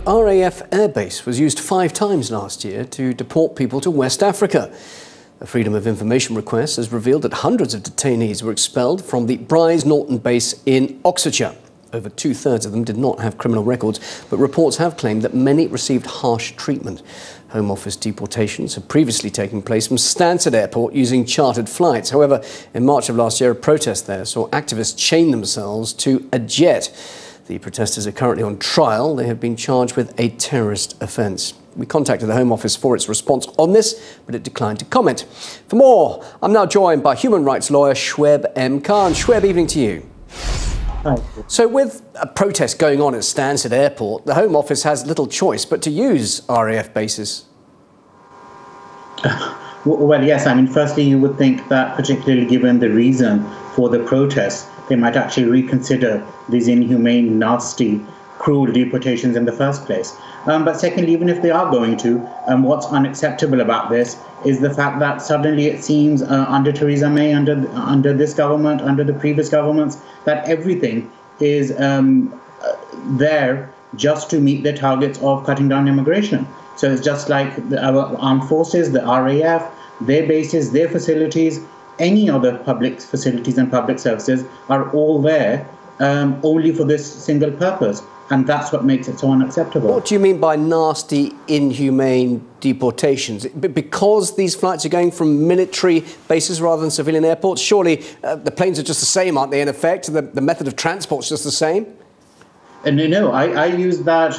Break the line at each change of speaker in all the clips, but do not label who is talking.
RAF airbase was used 5 times last year to deport people to West Africa. A Freedom of Information request has revealed that hundreds of detainees were expelled from the Bryce Norton base in Oxfordshire. Over 2/3 of them did not have criminal records, but reports have claimed that many received harsh treatment. Home Office deportations had previously taken place from Stansted Airport using chartered flights. However, in March of last year, a protest there saw activists chain themselves to a jet. The protesters are currently on trial. They have been charged with a terrorist offence. We contacted the Home Office for its response on this, but it declined to comment. For more, I'm now joined by human rights lawyer Shweb M. Khan. Shweb, evening to you.
Hi.
So with a protest going on at Stansted Airport, the Home Office has little choice but to use RAF bases.
Well, yes. I mean, firstly, you would think that particularly given the reason for the protests, they might actually reconsider these inhumane, nasty, cruel deportations in the first place. But secondly, even if they are going to, what's unacceptable about this is the fact that suddenly it seems under Theresa May, under this government, under the previous governments, that everything is there just to meet the targets of cutting down immigration. So it's just like our armed forces, the RAF, their bases, their facilities, any other public facilities and public services are all there only for this single purpose. And that's what makes it so unacceptable.
What do you mean by nasty, inhumane deportations? Because these flights are going from military bases rather than civilian airports? Surely the planes are just the same, aren't they, in effect? The method of transport's just the same?
No, I use that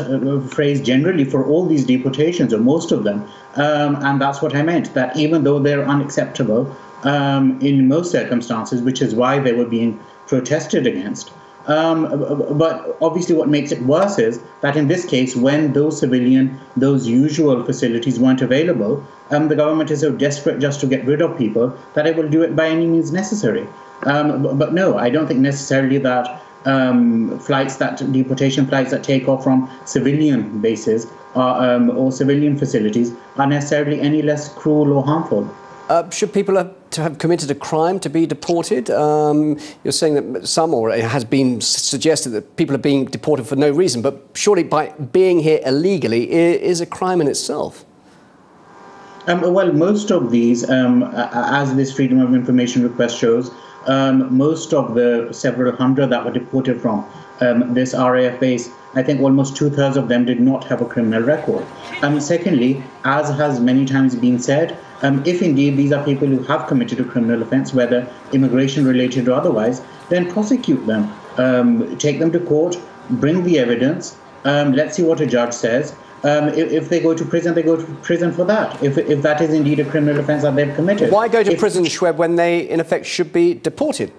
phrase generally for all these deportations, or most of them. And that's what I meant, that even though they're unacceptable in most circumstances, which is why they were being protested against, but obviously what makes it worse is that in this case, when those usual facilities weren't available, the government is so desperate just to get rid of people that it will do it by any means necessary. But no, I don't think necessarily that deportation flights that take off from civilian bases or civilian facilities are necessarily any less cruel or harmful.
Should people have committed a crime to be deported? You're saying that some, or it has been suggested that people are being deported for no reason, but surely by being here illegally is a crime in itself.
Well, most of these, as this Freedom of Information request shows, most of the several hundred that were deported from this RAF base, I think almost 2/3 of them did not have a criminal record. Secondly, as has many times been said, if indeed these are people who have committed a criminal offence, whether immigration related or otherwise, then prosecute them, take them to court, bring the evidence, let's see what a judge says. If they go to prison, they go to prison for that, if that is indeed a criminal offence that they've committed.
Why go to prison, Shweb, when they, in effect, should be deported?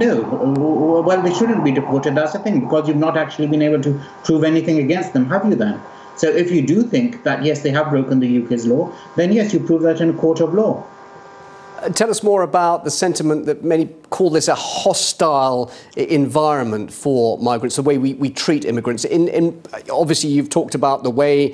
No, well, they shouldn't be deported, that's the thing, because you've not actually been able to prove anything against them, have you then? So if you do think that, yes, they have broken the UK's law, then yes, you prove that in a court of law.
Tell us more about the sentiment that many call this a hostile environment for migrants, the way we treat immigrants. Obviously, you've talked about the way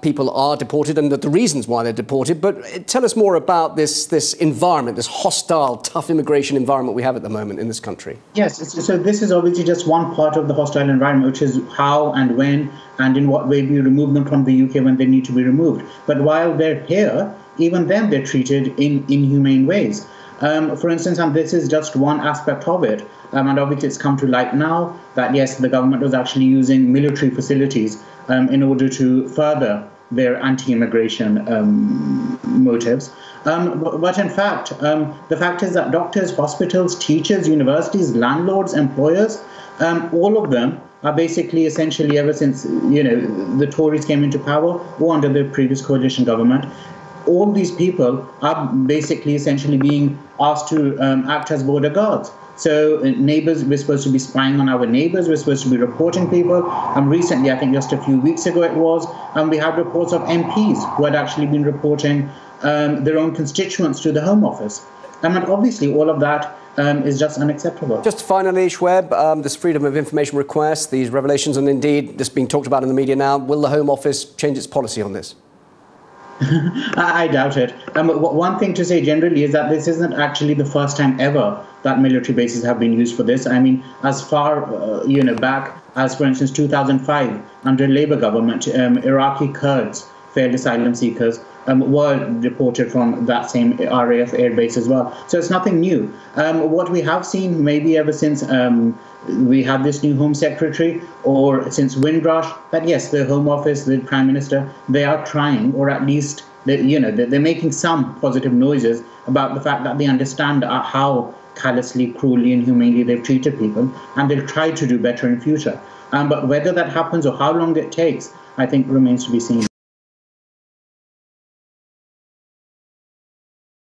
people are deported and the reasons why they're deported, but tell us more about this environment, this hostile, tough immigration environment we have at the moment in this country.
Yes, so this is obviously just one part of the hostile environment, which is how and when and in what way we remove them from the UK when they need to be removed. But while they're here, even then they're treated in inhumane ways. For instance, and this is just one aspect of it, and obviously it's come to light now that, yes, the government was actually using military facilities in order to further their anti-immigration motives. But in fact, the fact is that doctors, hospitals, teachers, universities, landlords, employers, all of them are basically essentially, ever since the Tories came into power or under the previous coalition government, all these people are basically essentially being asked to act as border guards. So neighbours, we're supposed to be spying on our neighbours, we're supposed to be reporting people. Recently, I think just a few weeks ago it was, we had reports of MPs who had actually been reporting their own constituents to the Home Office. And obviously all of that is just unacceptable.
Just finally, Shweb, this Freedom of Information request, these revelations, and indeed this being talked about in the media now, will the Home Office change its policy on this?
I doubt it. One thing to say generally is that this isn't actually the first time ever that military bases have been used for this. I mean, as far back as, for instance, 2005, under Labour government, Iraqi Kurds, failed asylum seekers, were deported from that same RAF airbase as well. So it's nothing new. What we have seen maybe ever since we had this new Home Secretary, or since Windrush, that yes, the Home Office, the Prime Minister, they are trying, or at least they're making some positive noises about the fact that they understand how callously, cruelly, inhumanely they've treated people, and they'll try to do better in future. But whether that happens or how long it takes, I think remains to be seen.